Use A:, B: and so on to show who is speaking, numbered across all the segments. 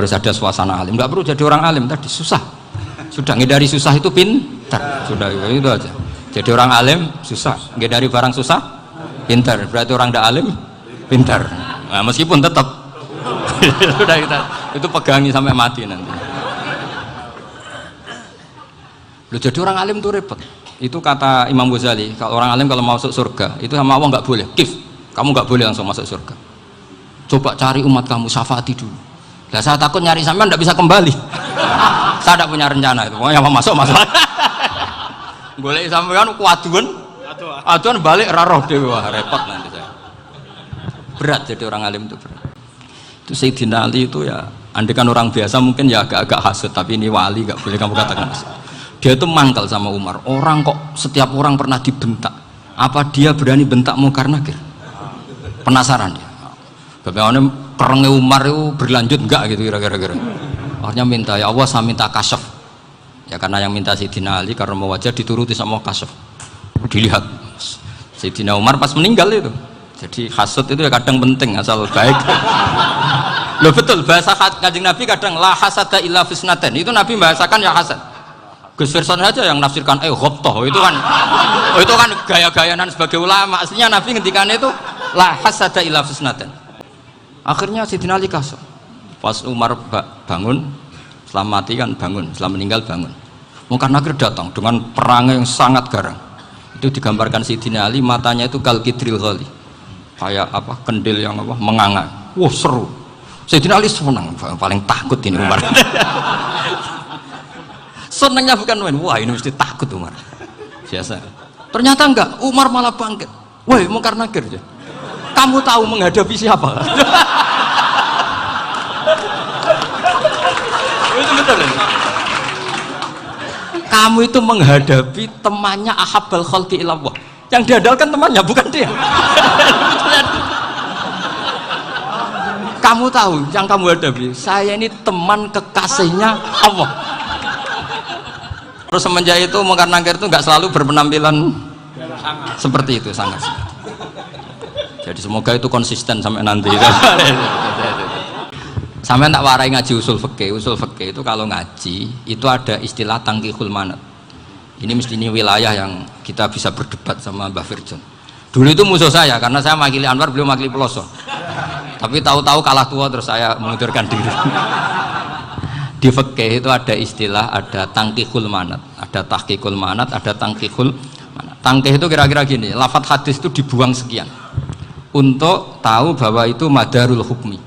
A: harus ada suasana alim. Nggak perlu jadi orang alim tadi, susah. Sudah ngindari susah itu pintar. Sudah itu aja. Jadi orang alim susah, ngindari barang susah pintar. Berarti orang tidak alim pintar. Nah, meskipun tetap sudah itu pegangi sampai mati nanti. Loh, jadi orang alim itu repot. Itu kata Imam Ghazali, kalau orang alim kalau mau masuk surga itu sama Allah nggak boleh. Kif, kamu nggak boleh langsung masuk surga. Coba cari umat kamu, syafaati dulu. Nah, saya takut nyari sampean tidak bisa kembali. Saya tidak punya rencana itu. Pokoknya mau masuk. Golek sampean kuaduan balik raroh dewe, wah repot nanti saya. Berat jadi orang alim itu berat. Itu Sayyidina Ali itu ya, andekan orang biasa mungkin ya agak-agak hasut, tapi ini wali nggak boleh kamu katakan hasut. Dia itu mangkal sama Umar. Orang kok setiap orang pernah dibentak. Apa dia berani bentak Munkar Nakir? Penasaran dia. Bagaimana perangnya Umar itu berlanjut enggak gitu kira-kira. Akhirnya minta, ya Allah saya minta kasyaf. Ya karena yang minta Sayyidina Ali karena mau wajah dituruti sama kasyaf. Dilihat Sayyidina Umar pas meninggal itu. Jadi hasud itu ya kadang penting asal baik. Loh betul, bahasa Kanjeng Nabi kadang la hasada illa fisnaten. Itu Nabi membahasakan ya hasad. Gus Firson aja yang nafsirkan ghobtoh itu kan gaya-gayanan sebagai ulama. Aslinya Nabi ngendikannya itu la hasada illa fisnaten. Akhirnya Sayyidina Ali kasih. Pas Umar bangun, setelah mati kan bangun, setelah meninggal bangun. Munkar Nakir datang dengan perang yang sangat garang. Itu digambarkan Sayyidina Ali, matanya itu kalkidril ghali, kayak apa kendil yang apa menganga. Wah seru. Sayyidina Ali senang, paling takut ini Umar. Senangnya bukan main, wah ini mesti takut Umar. Biasa. Ternyata enggak, Umar malah bangkit. Woi Munkar Nakir, kamu tahu menghadapi siapa? Itu betul. Kamu itu menghadapi temannya ahabbal khalqi ilallah. Yang diandalkan temannya bukan dia. Kamu tahu yang kamu hadapi, saya ini teman kekasihnya Allah. Terus semenjak itu Munkar Nakir itu nggak selalu berpenampilan seperti itu, sangat. Jadi semoga itu konsisten sampai nanti. Sampai tak warai ngaji usul fikih. Usul fikih itu kalau ngaji itu ada istilah tangkihul manat. Ini mesti ini wilayah yang kita bisa berdebat sama Mbah Firjon. Dulu itu musuh saya karena saya makili Anwar, beliau makili Peloso. Tapi tahu-tahu kalah tua terus saya mengundurkan diri. Di fikih itu ada istilah, ada tangkihul manat, ada tahqiqul manat, ada tangkihul manat. Tangkih itu kira-kira gini, lafadz hadis itu dibuang sekian untuk tahu bahwa itu madarul hukmi.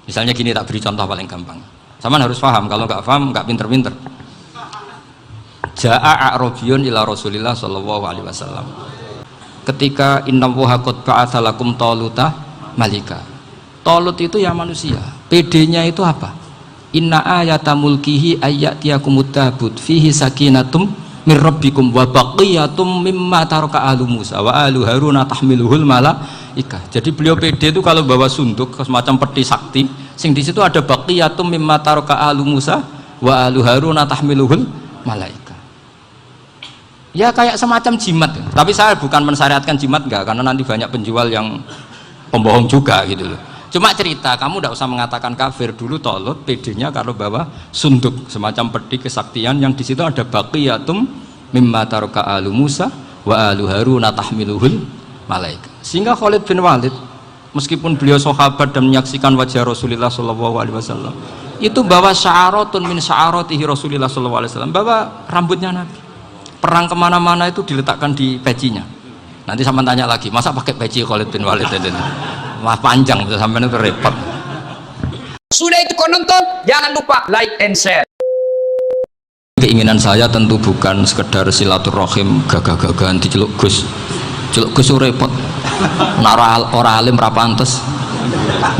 A: Misalnya gini, tak beri contoh paling gampang. Sama harus paham, kalau nggak paham nggak pinter-pinter. Ja'a a'rabiyun ila Rasulillah sallallahu alaihi wasallam. Ketika innallaha qad ba'atsa lakum taluta malika. Talut itu ya manusia. PD-nya itu apa? Inna ayata mulkihi ayyatiyakumut tabut fihi sakinatum mir rabbikum wa baqiyatum mimma taraka ahlu Musa wa ahlu Haruna tahmiluhul malaikah. Jadi beliau PD itu kalau bawa sunduk semacam peti sakti, sing di situ ada baqiyatum mimma taraka ahlu Musa wa ahlu Haruna tahmiluhul malaikah. Ya kayak semacam jimat. Tapi saya bukan mensyariatkan jimat enggak, karena nanti banyak penjual yang pembohong juga gitu loh. Cuma cerita, kamu tidak usah mengatakan kafir. Dulu Talut PD-nya kalau bawa sunduk semacam peti kesaktian yang di situ ada baqiyatum mimma taraka alu Musa wa alu Haruna tahmiluhul malaika. Sehingga Khalid bin Walid meskipun beliau sahabat dan menyaksikan wajah Rasulullah SAW, itu bawa sya'aratun min sya'aratihi Rasulullah SAW, bawa rambutnya Nabi. Perang kemana-mana itu diletakkan di pecinya. Nanti sama tanya lagi, masa pakai peci Khalid bin Walid itu? Wah panjang, sampai itu repot.
B: Sudah itu kau nonton, jangan lupa like and share.
A: Keinginan saya tentu bukan sekedar silaturahim gagah-gagahan diceluk Gus. Celuk Gus repot. Nak ora alim ra pantes.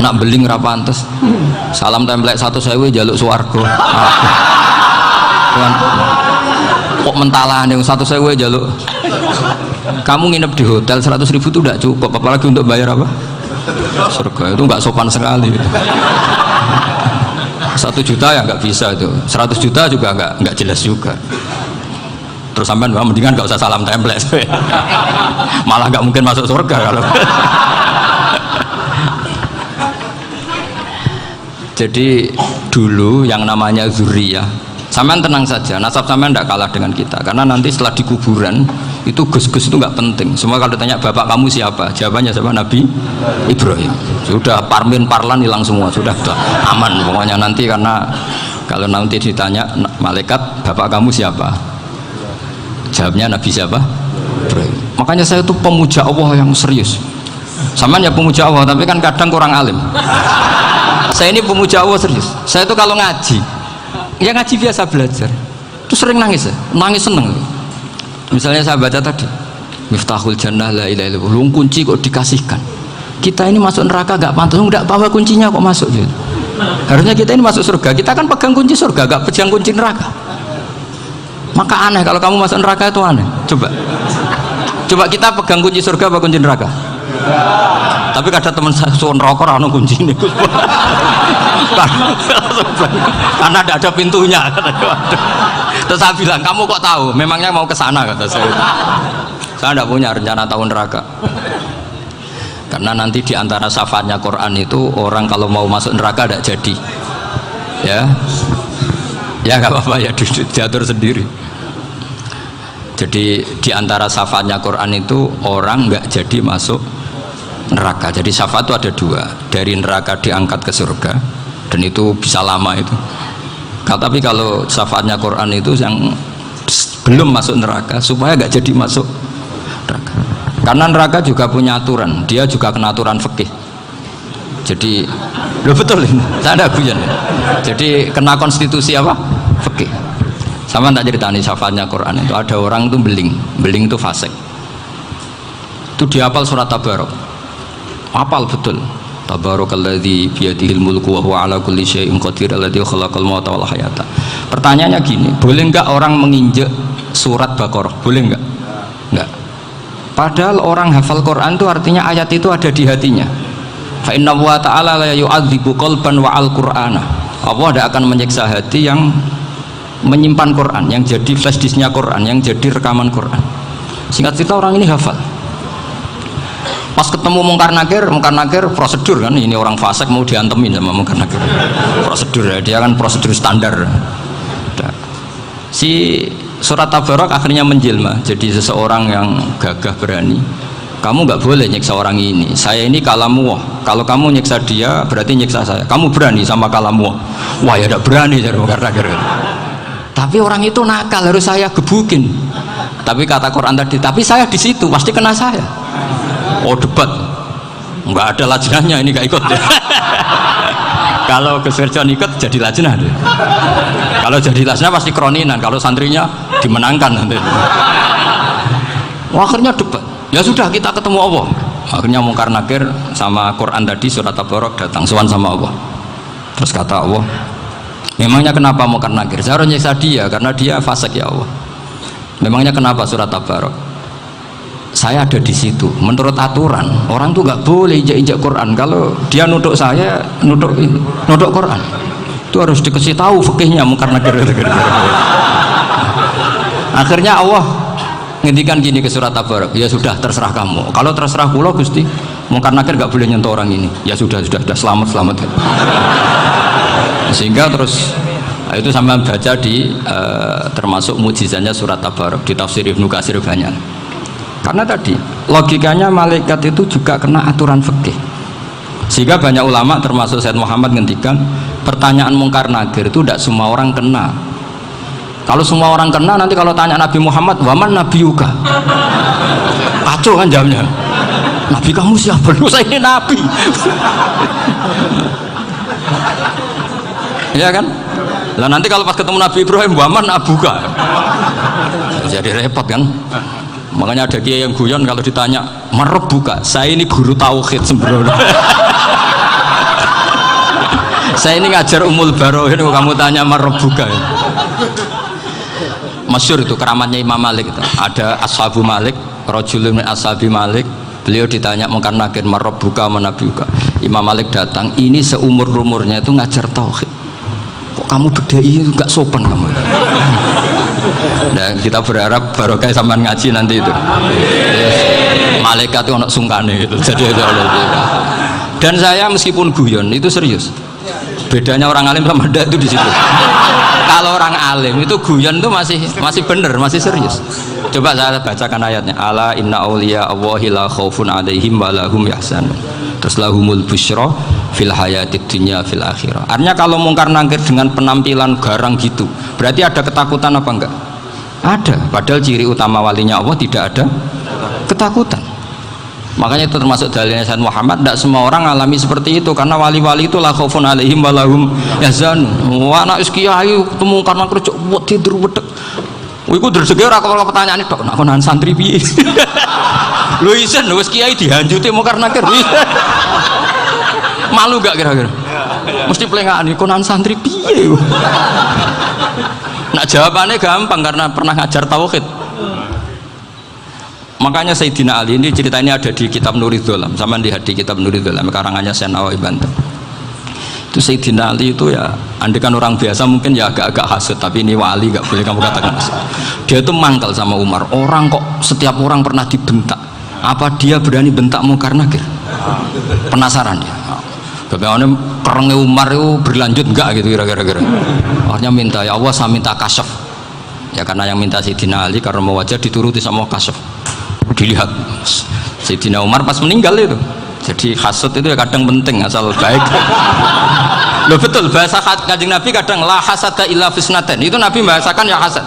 A: Nak beling ra pantes. Salam templek 1.000 jaluk swarga. Kok mentalan yang 1.000 jaluk. Kamu nginep di hotel 100.000 itu tidak cukup, apalagi untuk bayar apa? Surga. Itu nggak sopan sekali. 1 juta ya nggak bisa itu, 100 juta juga nggak jelas juga. Terus sampean mendingan nggak usah salam template, malah nggak mungkin masuk surga kalau. Jadi dulu yang namanya zuriyah, sampean tenang saja, nasab sampean tidak kalah dengan kita, karena nanti setelah di kuburan itu gus-gus itu nggak penting. Semua kalau ditanya bapak kamu siapa, jawabannya siapa? Nabi Ibrahim. Sudah parmin parlan hilang semua, sudah aman pokoknya nanti. Karena kalau nanti ditanya malaikat bapak kamu siapa, jawabnya Nabi siapa? Ibrahim. Makanya saya tuh pemuja Allah yang serius. Sampean ya pemuja Allah, tapi kan kadang kurang alim. Saya ini pemuja Allah serius. Saya tuh kalau ngaji, ya ngaji biasa belajar, tuh sering nangis ya, nangis seneng. Misalnya saya baca tadi, Miftahul Jannah la ilaha illallah, lu kunci kok dikasihkan. Kita ini masuk neraka gak pantas, enggak bawa kuncinya kok masuk gitu. Harusnya kita ini masuk surga, kita kan pegang kunci surga, gak pegang kunci neraka. Maka aneh kalau kamu masuk neraka itu aneh. Coba kita pegang kunci surga apa kunci neraka? Tapi kadang teman saya suon rokok rano kunci ini karena tidak ada pintunya. Terus saya bilang, kamu kok tahu? Memangnya mau ke sana, kata saya. Saya tidak punya rencana tahun neraka. Karena nanti diantara syafaatnya Quran itu orang kalau mau masuk neraka tidak jadi. Ya nggak apa-apa ya, diatur sendiri. Jadi diantara syafaatnya Quran itu orang nggak jadi masuk neraka. Jadi syafaat itu ada dua, dari neraka diangkat ke surga, dan itu bisa lama itu. Tapi kalau syafaatnya Quran itu yang belum masuk neraka supaya nggak jadi masuk neraka. Karena neraka juga punya aturan, dia juga kena aturan fikih. Jadi lo betul ini, saya ada guyon. Jadi kena konstitusi apa? Fikih. Sama tak ceritani syafaatnya Quran itu ada orang itu beling itu fasik. Itu dihafal surat Tabarok. Hafal betul. Tabarakalladzi biyadihil mulku wa huwa ala kulli syai'in qadir alladzi khalaqal mauta wal hayata. Pertanyaannya gini, boleh enggak orang menginjek surat Baqarah? Boleh enggak? Enggak. Padahal orang hafal Quran itu artinya ayat itu ada di hatinya. Fa inna wa ta'ala la yu'adzibu qalban wa al-Qur'ana. Allah tidak akan menyiksa hati yang menyimpan Quran, yang jadi flash disknya Quran, yang jadi rekaman Quran. Singkat cerita orang ini hafal. Pas ketemu Mungkar Nakir prosedur kan, ini orang fasik mau diantemin sama Mungkar Nakir. Prosedur ya, dia kan prosedur standar. Si surat Tabarok akhirnya menjelma jadi seseorang yang gagah berani. Kamu nggak boleh nyiksa orang ini. Saya ini kalamullah. Kalau kamu nyiksa dia berarti nyiksa saya. Kamu berani sama kalamullah? Wah ya tidak berani jadi Mungkar Nakir. Tapi orang itu nakal, harus saya gebukin. Tapi kata Quran tadi, tapi saya di situ pasti kena saya. Oh debat, nggak ada lajnahnya ini nggak ikut. Kalau Gus Wirjon ikut jadi lajnah. Kalau jadi lajnah pasti kroninan. Kalau santrinya dimenangkan nanti. Akhirnya debat. Ya sudah kita ketemu Allah. Akhirnya Mungkar Nakir sama Quran tadi surat Tabarok datang sowan sama Allah. Terus kata Allah, memangnya kenapa Mungkar Nakir? Saya harus nyiksa dia karena dia fasik ya Allah. Memangnya kenapa surat Tabarok? Saya ada di situ. Menurut aturan orang tuh nggak boleh injak Quran. Kalau dia nuduk saya, nuduk Quran, itu harus dikasih tahu fikihnya Mungkar Nakir. Akhirnya Allah ngendikan gini ke surat Tabarok, ya sudah terserah kamu. Kalau terserah kula Gusti, Mungkar Nakir nggak boleh nyentuh orang ini. Ya sudah selamat. Sehingga terus itu sampai baca di termasuk mujizatnya surat Tabarok di tafsir Ibnu Katsir banyak. Karena tadi logikanya malaikat itu juga kena aturan fikih. Sehingga banyak ulama termasuk Said Muhammad ngendikan pertanyaan Mungkar Nakir itu tidak semua orang kena. Kalau semua orang kena, nanti kalau tanya Nabi Muhammad, waman nabiyuka, kacau kan jamnya. Nabi kamu siapa? Lu saya ini nabi. Ya kan? Lah nanti kalau pas ketemu Nabi Ibrahim, waman abuka, jadi repot kan? Makanya ada kiai yang guyon kalau ditanya merebuka, saya ini guru tauhid sembrono. Saya ini ngajar Ummul Barohin, kamu tanya merebuka. Masyhur itu keramatnya Imam Malik itu. Ada Ashabu Malik, rajulun min ashabi Malik, beliau ditanya Mungkar Nakir merebuka menabiuka. Imam Malik datang, ini seumur-umurnya itu ngajar tauhid. Kok kamu bedai itu gak sopan kamu. Dan kita berharap barokah sampean ngaji nanti itu. Malaikat itu anak sungkane itu. Jadi itu. Dan saya meskipun guyon itu serius. Bedanya orang alim sama ndak itu di situ. Kalau orang alim itu guyon itu masih bener, masih serius. Coba saya bacakan ayatnya. Ala inna auliya Allahi la khaufun alaihim wa lahum yahzanun. Terus lahumul busyra fil hayatid dunya fil akhirah. Artinya kalau mungkar nangkir dengan penampilan garang gitu, berarti ada ketakutan apa enggak? Ada. Padahal ciri utama walinya Allah tidak ada ketakutan. Makanya itu termasuk dalilnya Sayyid Muhammad. Tidak semua orang alami seperti itu, karena wali-wali itu la khaufun alaihim wa lahum yahzanun. Wah anak kiai ketemu karena kerja buat tidur wedek. Iku dreseke ora kok pertanyaan tok nek konan santri piye. Lho isen wis kiai dihanjuti mungkar nakir. Malu gak kira-kira? Mesti pelengane konan santri piye. Nak jawabannya gampang karena pernah ngajar tauhid. Makanya Sayyidina Ali ini cerita ini ada di kitab Nurul Dholam, sama lihat di kitab Nurul Dholam karangannya Syekh Nawawi Banten. Itu Sayyidina Ali itu ya, andikan orang biasa mungkin ya agak-agak hasut, tapi ini wali gak boleh kamu katakan hasut. Dia itu mangkal sama Umar. Orang kok setiap orang pernah dibentak, apa dia berani bentak mungkar nakir? Penasaran dia. Bagaimana kerengnya Umar itu berlanjut enggak gitu kira-kira. Akhirnya minta, ya Allah saya minta kasyaf. Ya karena yang minta Sayyidina Ali karena mau wajah dituruti sama kasyaf. Dilihat Sayyidina Umar pas meninggal itu. Jadi hasud itu ya kadang penting asal baik. Loh betul, bahasa Kanjeng Nabi kadang la hasada illa fisnaten. Itu Nabi bahasakan ya hasad.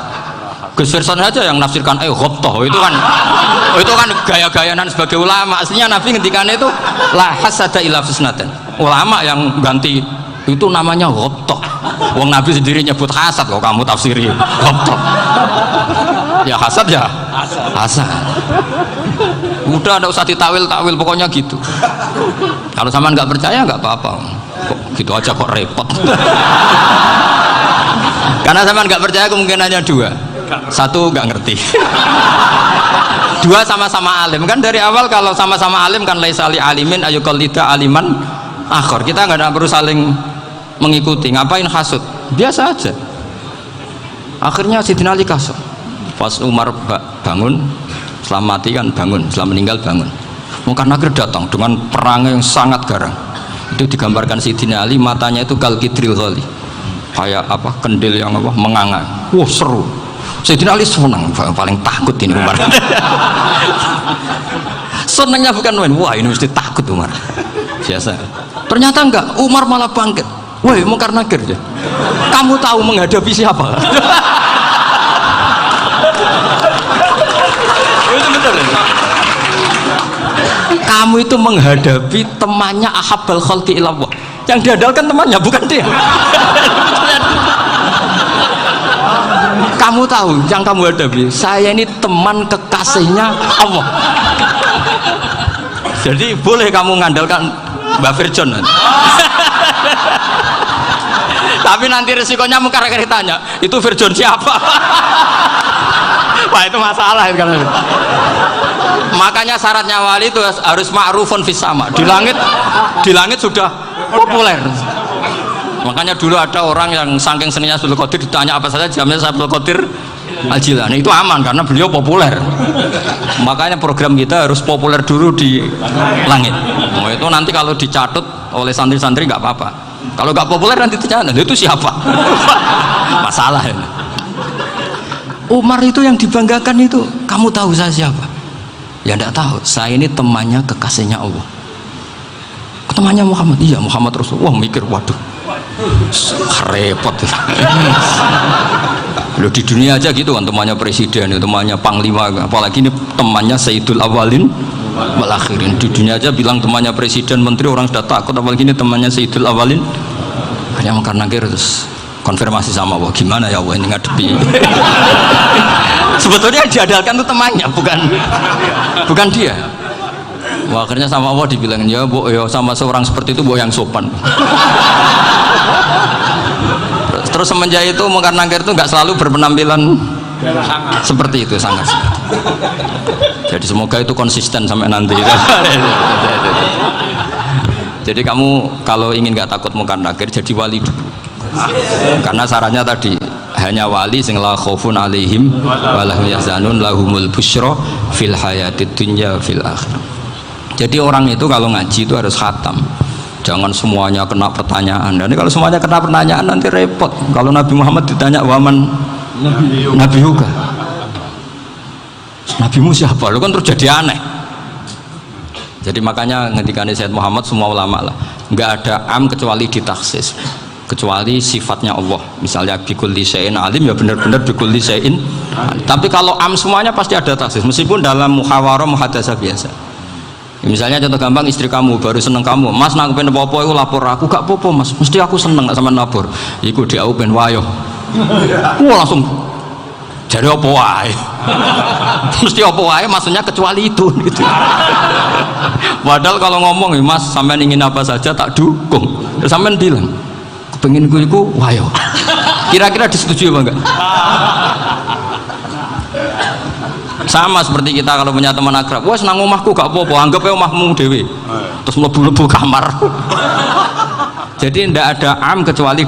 A: Gus Firson aja yang nafsirkan ghobtoh itu kan gaya-gayanan sebagai ulama. Aslinya Nabi ngendikannya itu la hasada illa fisnaten. Ulama yang ganti itu namanya ghobtoh. Wong Nabi sendiri nyebut hasad kok kamu tafsiri ghobtoh. Ya hasad ya hasad. Udah, ada usah ditawil pokoknya gitu. Kalau sama nggak percaya nggak apa-apa. Kok gitu aja kok repot. Karena sama nggak percaya kemungkinannya dua. Satu nggak ngerti. Dua sama-sama alim kan dari awal. Kalau sama-sama alim kan laisali alimin ayuqallida aliman akhor. Kita nggak perlu saling mengikuti. Ngapain hasud? Biasa aja. Akhirnya Sayyidina Ali kasut. Pas Umar bangun, setelah mati kan bangun, setelah meninggal bangun. Mungkar nakir datang dengan perang yang sangat garang. Itu digambarkan Sayyidina Ali, matanya itu kal kidril ghali, kayak apa, kendil yang apa, menganga. Wah seru. Sayyidina Ali senang, paling takut ini Umar. Senangnya bukan main, wah ini mesti takut Umar. Biasa. Ternyata enggak, Umar malah bangkit. Woi mungkar nakir ya. Kamu tahu menghadapi siapa? Itu betul ya? Kamu itu menghadapi temannya ahabbal khalqi ilallah. Yang diandalkan temannya bukan dia. Kamu tahu yang kamu hadapi, saya ini teman kekasihnya Allah. Jadi boleh kamu mengandalkan Mbak Firjon. Tapi nanti resikonya mungkar nakir ditanya, itu Firjon siapa? Wah itu masalah itu kan. Makanya syaratnya wali itu harus ma'rufun fis sama. Di langit sudah populer. Makanya dulu ada orang yang saking seninya Abdul Qadir ditanya apa saja jamnya Abdul Qadir Al-Jilani, itu aman karena beliau populer. Makanya program kita harus populer dulu di langit. Oh, itu nanti kalau dicatut oleh santri-santri nggak apa-apa. Kalau nggak populer nanti dicatat itu siapa? Masalah ini. Umar itu yang dibanggakan itu, kamu tahu saya siapa? Ya tidak tahu, saya ini temannya kekasihnya Allah. Temannya Muhammad, iya Muhammad Rasul. Wah mikir, waduh repot. Loh di dunia aja gitu kan, temannya presiden, temannya panglima, apalagi ini temannya Sayyidul Awalin wal Akhirin. Di dunia aja bilang temannya presiden, menteri, orang sudah takut, apalagi ini temannya Sayyidul Awalin. Hanya mungkar nakir terus konfirmasi sama Allah, gimana ya Allah ini ngadepi. Sebetulnya yang diandalkan itu temannya, bukan dia. Wah, akhirnya sama Allah dibilang, ya bu, ya sama seorang seperti itu bu yang sopan. Terus semenjak itu mungkar nakir itu nggak selalu berpenampilan seperti itu, sangat. Jadi semoga itu konsisten sampai nanti. Jadi kamu kalau ingin nggak takut mungkar nakir, jadi wali dulu. Karena syaratnya tadi hanya wali sing la khaufun alaihim wa lahum yahzanun lahumul busyra fil hayatid dunya fil akhirah. Jadi orang itu kalau ngaji itu harus khatam. Jangan semuanya kena pertanyaan. Dan kalau semuanya kena pertanyaan nanti repot. Kalau Nabi Muhammad ditanya waman Nabi juga. Nabimu siapa? Lu kan terus jadi aneh. Jadi makanya ketika Sayyid Muhammad semua ulama lah, nggak ada am kecuali ditaksis, kecuali sifatnya Allah. Misalnya bikulli syai'in alim, ya benar-benar bikulli syai'in. Tapi kalau am semuanya pasti ada taksis, meskipun dalam muhawarah muhadasah biasa. Misalnya contoh gampang, istri kamu baru seneng kamu, mas nak pengen apa-apa aku lapor aku, gak apa-apa mas, mesti aku seneng gak sama lapor. Iku dia aku pengen wayo. Wah langsung jadi apa wae. Mesti apa wae maksudnya kecuali itu gitu. Padahal kalau ngomong mas sampean ingin apa saja tak dukung. Sampean bilang kepengen gue iku wayo. Kira-kira disetujui apa enggak? Sama seperti kita kalau punya teman akrab, wah senang omahku gak apa-apa, anggap ya omahmu dewe, terus mlebu-mlebu kamar. Jadi tidak ada am kecuali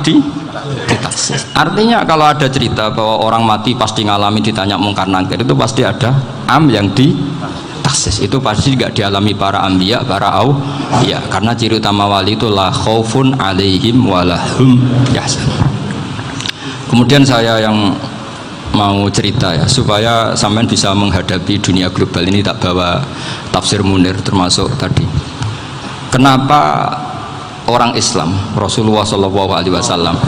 A: ditaksis. Artinya kalau ada cerita bahwa orang mati pasti ngalami ditanya mungkar nangkir, itu pasti ada am yang ditaksis. Itu pasti tidak dialami para anbiya, para auliya. Karena ciri utama wali itu la khaufun alaihim walahum yahzanun. Kemudian saya yang mau cerita ya supaya sampean bisa menghadapi dunia global ini, tak bawa tafsir Munir termasuk tadi. Kenapa orang Islam Rasulullah SAW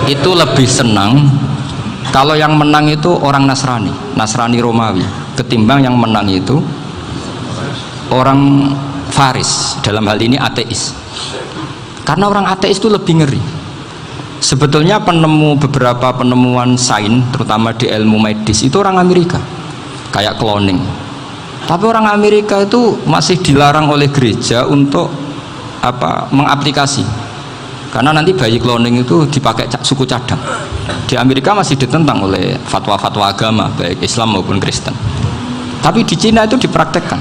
A: itu lebih senang kalau yang menang itu orang Nasrani Romawi ketimbang yang menang itu orang Faris, dalam hal ini ateis. Karena orang ateis itu lebih ngeri. Sebetulnya beberapa penemuan sains terutama di ilmu medis itu orang Amerika, kayak cloning. Tapi orang Amerika itu masih dilarang oleh gereja untuk mengaplikasi, karena nanti bayi cloning itu dipakai suku cadang. Di Amerika masih ditentang oleh fatwa-fatwa agama baik Islam maupun Kristen. Tapi di Cina itu dipraktekkan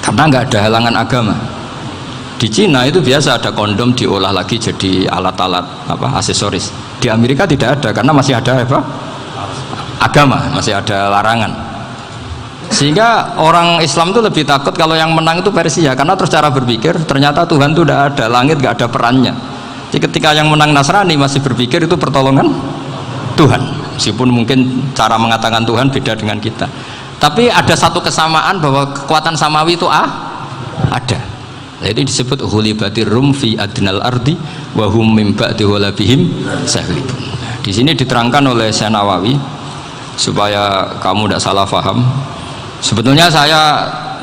A: karena nggak ada halangan agama. Di Cina itu biasa ada kondom diolah lagi jadi alat-alat aksesoris. Di Amerika tidak ada karena masih ada agama, masih ada larangan. Sehingga orang Islam itu lebih takut kalau yang menang itu Persia, karena terus cara berpikir ternyata Tuhan itu tidak ada, langit nggak ada perannya. Jadi ketika yang menang Nasrani masih berpikir itu pertolongan Tuhan, meskipun mungkin cara mengatakan Tuhan beda dengan kita. Tapi ada satu kesamaan bahwa kekuatan samawi itu ada. Nah, itu disebut hulibatir rum fi adnal ardi wa hum mim ba'di ghalabihim sahlibun. Di sini diterangkan oleh Syekh Nawawi supaya kamu tidak salah paham. Sebetulnya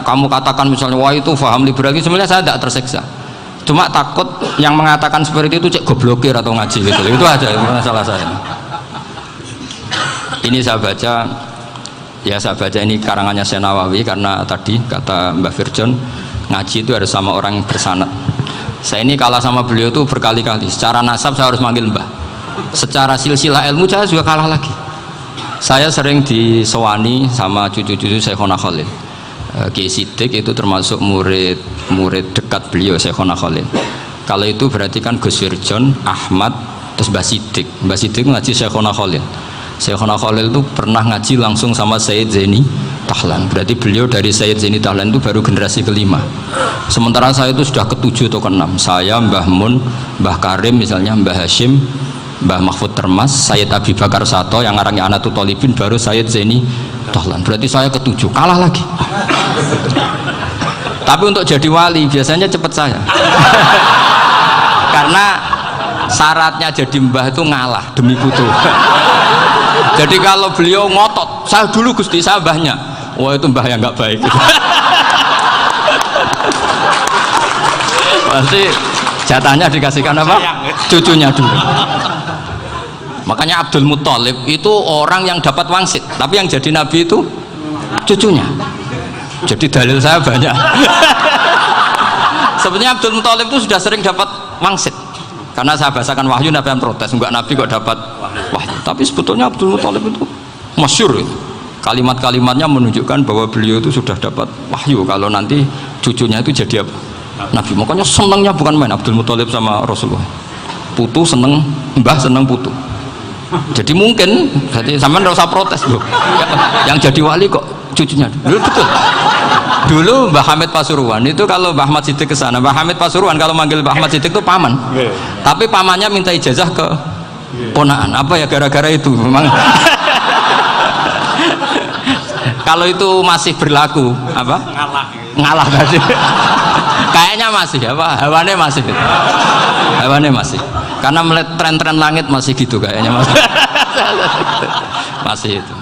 A: kamu katakan misalnya wah itu paham liberal, sebenarnya saya tidak tersiksa. Cuma takut yang mengatakan seperti itu cek goblokir atau ngaji gitu. Itu aja masalah saya. Ini saya baca ini karangannya Syekh Nawawi karena tadi kata Mbak Firjon ngaji itu harus sama orang yang bersanad. Saya ini kalah sama beliau itu berkali-kali. Secara nasab saya harus manggil mbah. Secara silsilah ilmu saya juga kalah lagi. Saya sering disewani sama cucu-cucu Syekhona Khalil. Kiai Siddiq itu termasuk murid dekat beliau Syekhona Khalil. Kalau itu berarti kan Gus Firjon, Ahmad, terus Mbah Siddiq. Mbah Siddiq ngaji Syekhona Khalil. Syekhona Khalil itu pernah ngaji langsung sama Sayyid Zaini Tahlan. Berarti beliau dari Sayyid Zaini Tahlan itu baru generasi kelima. Sementara saya itu sudah ketujuh atau keenam. Saya, Mbah Mun, Mbah Karim misalnya, Mbah Hashim, Mbah Mahfud Termas, Sayyid Abi Bakar Sato yang arangnya Anatul Tolibin, baru Sayyid Zaini Tahlan. Berarti saya ketujuh, kalah lagi. Tapi untuk jadi wali biasanya cepat saya. Karena syaratnya jadi mbah itu ngalah demi putu. Jadi kalau beliau ngotot, saya dulu Gusti, saya mbahnya, wah itu mbah yang nggak baik. Pasti jatahnya dikasihkan apa? Cucunya dulu. Makanya Abdul Muthalib itu orang yang dapat wangsit, tapi yang jadi nabi itu cucunya. Jadi dalil saya banyak. Sebenarnya Abdul Muthalib itu sudah sering dapat wangsit. Karena saya bahasakan wahyu, Nabi yang protes, enggak Nabi kok dapat wahyu. Tapi sebetulnya Abdul Muthalib itu masyhur itu. Kalimat-kalimatnya menunjukkan bahwa beliau itu sudah dapat wahyu kalau nanti cucunya itu jadi apa? Nabi. Makanya senangnya bukan main Abdul Muthalib sama Rasulullah. Putu seneng, mbah seneng putu. Jadi mungkin, jadi sampean enggak usah protes loh. Yang jadi wali kok cucunya. Betul. Dulu Mbah Hamid Pasuruan itu kalau Mbah Ahmad Siddiq ke sana, Mbah Hamid Pasuruan kalau manggil Mbah Ahmad Siddiq itu paman. Tapi pamannya minta ijazah ke ponaan. Apa ya gara-gara itu memang. Kalau itu masih berlaku apa? Ngalah tadi. Kayaknya masih apa? Hawane masih. Hawane masih. Karena melihat tren-tren langit masih gitu kayaknya masih. Masih itu.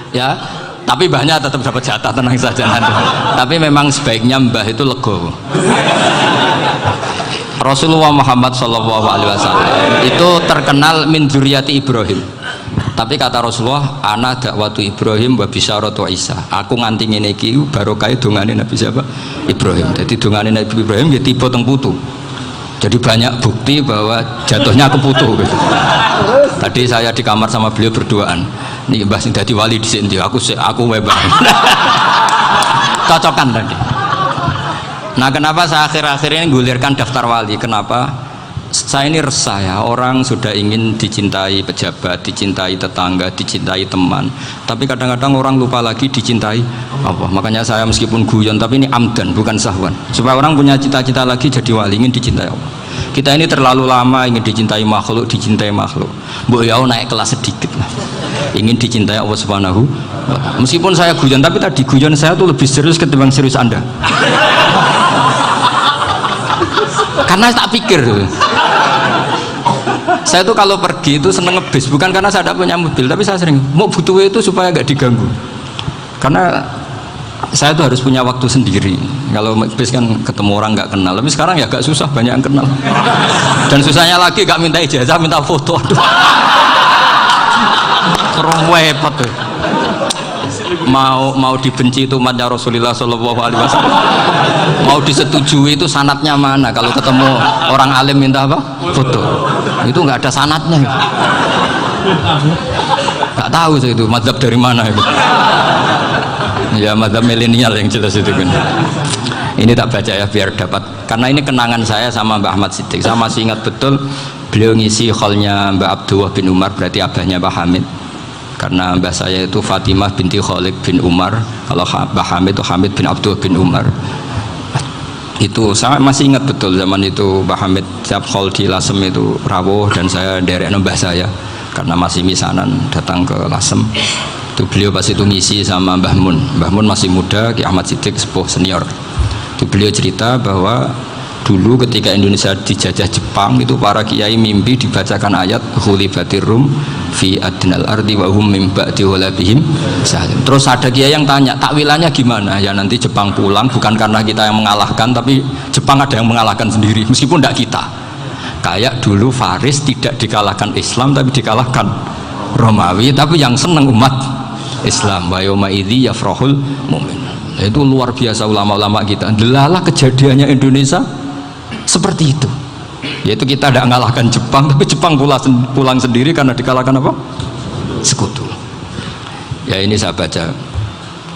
A: Ya, tapi mbahnya tetap dapat jatah, tenang saja nanti. Tapi memang sebaiknya mbah itu legowo. Rasulullah Muhammad SAW itu terkenal min dzurriyyati Ibrahim. Tapi kata Rasulullah, ana dakwatu Ibrahim wa bisyaratu Isa. Aku nganti ngene iki barokah dongane Nabi siapa? Ibrahim. Jadi dongane Nabi Ibrahim ya tiba teng putu. Jadi banyak bukti bahwa jatuhnya ke putu gitu. Tadi saya di kamar sama beliau berduaan. Nih Mbah sing dadi wali dhisik ndi aku webah. Cocokan tadi. Nah, kenapa saya akhir-akhir ini gulirkan daftar wali? Kenapa? Saya ini resah ya, orang sudah ingin dicintai pejabat, dicintai tetangga, dicintai teman, tapi kadang-kadang orang lupa lagi dicintai apa. Makanya saya meskipun guyon tapi ini amdan bukan sahwan, supaya orang punya cita-cita lagi jadi wali, ingin dicintai Allah. Kita ini terlalu lama ingin dicintai makhluk, mbok ya naik kelas sedikit lah, ingin dicintai Allah Subhanahu wa ta'ala. Meskipun saya guyon, tapi tadi guyon saya tuh lebih serius ketimbang serius Anda. Karena tak pikir saya tuh kalau pergi itu seneng ngebis, bukan karena saya tidak punya mobil, tapi saya sering mau butuh itu supaya nggak diganggu, karena saya tuh harus punya waktu sendiri. Kalau ngebis kan ketemu orang nggak kenal, tapi sekarang ya agak susah, banyak yang kenal, dan susahnya lagi nggak minta ijazah, minta foto. Kurang repot tuh. Mau dibenci itu umatnya Rasulullah SAW, mau disetujui itu sanatnya mana? Kalau ketemu orang alim minta apa? Foto. Itu nggak ada sanatnya. Nggak tahu saya itu mazhab dari mana itu. Ya mazhab milenial yang jelas itu kan. Ini tak baca ya biar dapat, karena ini kenangan saya sama Mbah Ahmad Siddiq. Saya masih ingat betul beliau ngisi kholnya Mbah Abdullah bin Umar, berarti abahnya Mbah Hamid. Karena mbah saya itu Fatimah binti Khalid bin Umar, kalau Mbah Hamid itu Hamid bin Abdullah bin Umar. Itu saya masih ingat betul zaman itu Mbah Hamid tiap khol di Lasem itu rawuh, dan saya derek mbah saya karena masih misanan datang ke Lasem. Itu beliau pas itu ngisi sama Mbah Mun masih muda, Ki Ahmad Siddiq sepuh senior. Itu beliau cerita bahwa dulu ketika Indonesia dijajah Jepang itu para kiai mimpi dibacakan ayat khulifatir rum fi adnal ardi wa hum min ba'di walabihim salim. Terus ada kiai yang tanya, takwilannya gimana? Ya nanti Jepang pulang bukan karena kita yang mengalahkan, tapi Jepang ada yang mengalahkan sendiri meskipun tidak kita. Kayak dulu Faris tidak dikalahkan Islam tapi dikalahkan Romawi, tapi yang senang umat Islam. Wa yauma idzi yafrahul mu'min. Itu luar biasa ulama-ulama kita. Delalah kejadiannya Indonesia seperti itu, yaitu kita tidak mengalahkan Jepang, tapi Jepang pulang sendiri karena dikalahkan apa? Sekutu. Ya ini saya baca,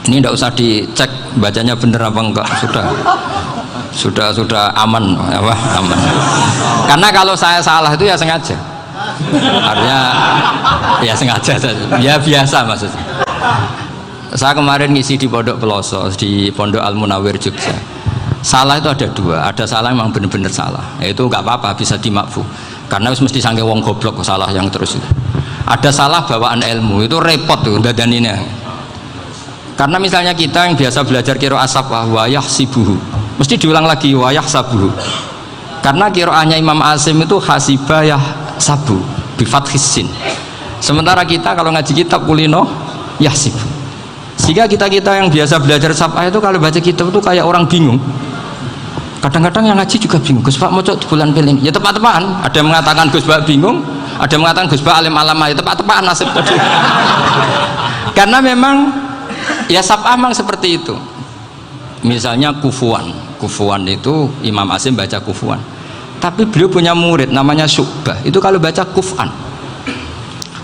A: ini tidak usah dicek bacanya bener apa enggak, sudah aman apa? Aman. Karena kalau saya salah itu ya sengaja, artinya ya sengaja, ya biasa maksudnya. Saya kemarin ngisi di Pondok Peloso, di Pondok Al Munawir Jogja. Salah itu ada dua, ada salah memang benar-benar salah, itu nggak apa-apa, bisa dimakfu, karena mesti sangke wong goblok salah yang terus itu. Ada salah bawaan ilmu, itu repot tuh dadaninya. Karena misalnya kita yang biasa belajar qiraah safah wayah sibuhu, mesti diulang lagi wayah sabuhu. Karena qiraahnya Imam Asim itu hasibah yah sabu bifathis sin. Sementara kita kalau ngaji kitab kulino yahsib. Sehingga kita yang biasa belajar safah itu kalau baca kitab itu kayak orang bingung. Kadang-kadang yang ngaji juga bingung. Gus Pak mau cok bulan piling. Ya tepat-tepatan. Ada yang mengatakan Gus Pak bingung, ada yang mengatakan Gus Pak alim alama. Ya tepat-tepatan nasib tadi. Karena memang ya safah memang seperti itu. Misalnya kufuan itu Imam Asim baca kufuan. Tapi beliau punya murid namanya Syu'bah. Itu kalau baca kuf'an.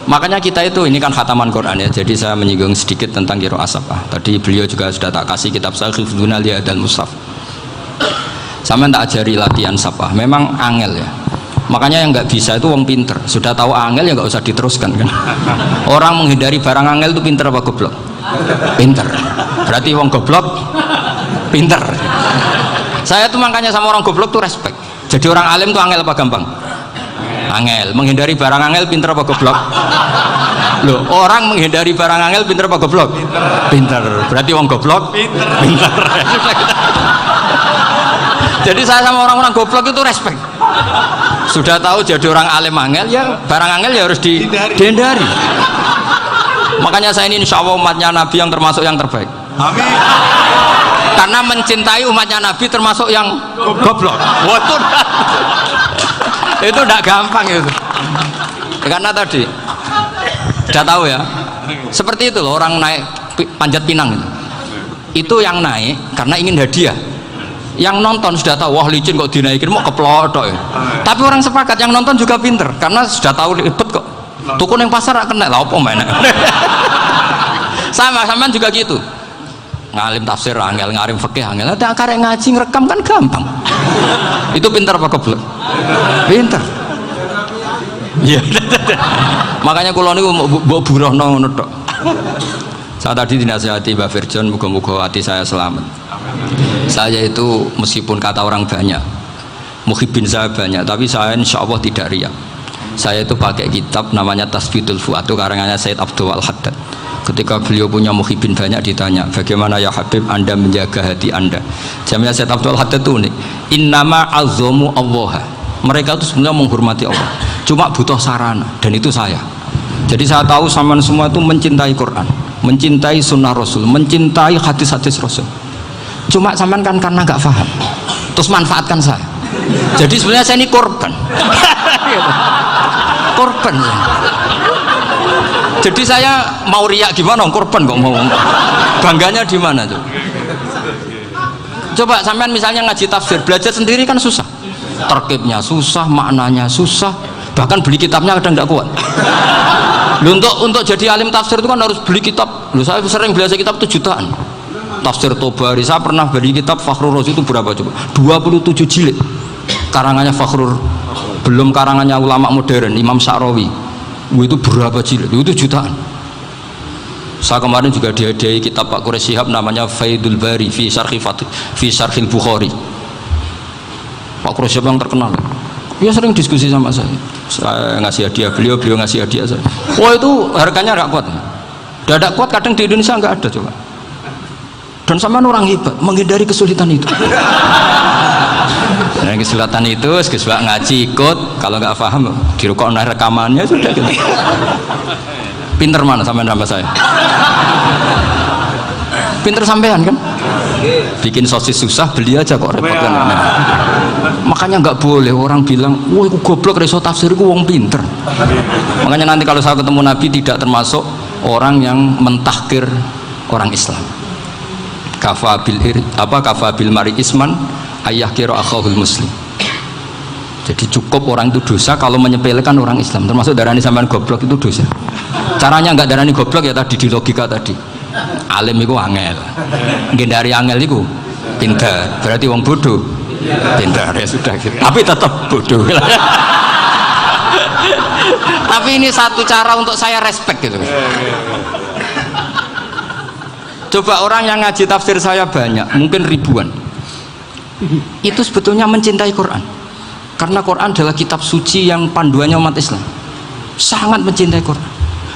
A: Makanya kita itu, ini kan khataman Quran ya, jadi saya menyinggung sedikit tentang qiraah safah. Tadi beliau juga sudah tak kasih kitab saya Hifdzuna Liyadal Mushaf. Sama tak ajari latihan safah, memang angel ya. Makanya yang nggak bisa itu wong pinter, sudah tahu angel ya nggak usah diteruskan kan. Orang menghindari barang angel itu pinter apa goblok? Pinter. berarti wong goblok pinter. Saya tuh makanya sama orang goblok tuh respect. Jadi orang alim tuh angel apa gampang? Angel. Menghindari barang angel pinter apa goblok? Loh, orang menghindari barang angel pinter apa goblok? Pinter. Berarti wong goblok pinter. Jadi saya sama orang-orang goblok itu respect. Sudah tahu jadi orang alim angel, ya barang angel ya harus dihindari. Makanya saya ini insya Allah umatnya Nabi yang termasuk yang terbaik.
C: Amin.
A: Karena mencintai umatnya Nabi termasuk yang goblok. Waduh, itu tidak gampang itu. Karena tadi sudah tahu ya, seperti itu loh orang naik panjat pinang itu yang naik karena ingin hadiah. Yang nonton sudah tahu, wah licin kok dinaikin mau keplotok ya. Tapi orang sepakat yang nonton juga pinter karena sudah tahu ribet kok. Tukun yang pasar kena lah apa mana. Sama juga gitu. Ngalim tafsir angel, ngalim fikih angel. Ada karek ngaji ngerekam kan gampang. Itu pinter apa goblok? Pinter. Iya. Makanya kula niku mbok burohno ngono tok. Saya tadi dinasihati Mbak Virjon, muga-muga hati saya selamat. Saya itu meskipun kata orang banyak, muhibbin saya banyak, tapi saya insya Allah tidak riya. Saya itu pakai kitab namanya Tasbidul Fuad, itu karangannya Said Abdul Al-Haddad. Ketika beliau punya muhibbin banyak ditanya, bagaimana ya Habib Anda menjaga hati Anda? Jamnya Said Abdul Al-Haddad itu nih, innama azzamu Allah. Mereka itu sebenarnya menghormati Allah, cuma butuh sarana, dan itu saya. Jadi saya tahu sampean semua itu mencintai Quran, mencintai sunnah Rasul, mencintai hadis-hadis Rasul. Cuma sampean kan karena nggak paham, terus manfaatkan saya. Jadi sebenarnya saya ini korban. Korban ya. Jadi saya mau riak gimana? Korban kok mau. Bangganya di mana tuh? Coba sampean misalnya ngaji tafsir, belajar sendiri kan susah. Terkibnya susah, maknanya susah, bahkan beli kitabnya kadang tidak kuat. Loh, untuk jadi alim tafsir itu kan harus beli kitab. Loh, saya sering belajar kitab itu jutaan. Tafsir Tobari, saya pernah beli kitab Fakhrur Razi itu berapa coba? 27 jilid. Karangannya Fakhrur, belum karangannya ulama modern Imam Sya'rawi. Itu berapa jilid? Itu jutaan. Saya kemarin juga dihadiahi kitab Pak Quraish Shihab namanya Faidul Bari fi Syarhil Bukhari. Pak Quraish Shihab yang terkenal. Dia sering diskusi sama saya. Saya ngasih hadiah beliau ngasih hadiah saya. Wah, itu harganya nggak kuat. Tidak kuat, kadang di Indonesia nggak ada coba. Dan sama orang hebat menghindari kesulitan itu. Nah, kesulitan itu sebab ngaji ikut, kalau nggak paham dirukok rekamannya sudah gitu. Pinter mana sampean sama saya? Pinter sampean kan? Bikin sosis susah, beli aja kok repot kan. Nah, makanya nggak boleh orang bilang, wah aku goblok reso tafsir aku wong pinter. Makanya nanti kalau saya ketemu Nabi tidak termasuk orang yang mentahkir orang Islam. Kafabil mari isman ayah kira akhahul muslim. Jadi cukup orang itu dosa kalau menyepelekan orang Islam, termasuk darani sampean goblok itu dosa. Caranya nggak darani goblok ya tadi di logika tadi. Alim itu angel, dari angel itu pintar, berarti wong bodoh pintar ya sudah gitu. Tapi tetap bodoh. Tapi ini satu cara untuk saya respect gitu. Coba orang yang ngaji tafsir saya banyak, mungkin ribuan. Itu sebetulnya mencintai Quran. Karena Quran adalah kitab suci yang panduannya umat Islam. Sangat mencintai Quran.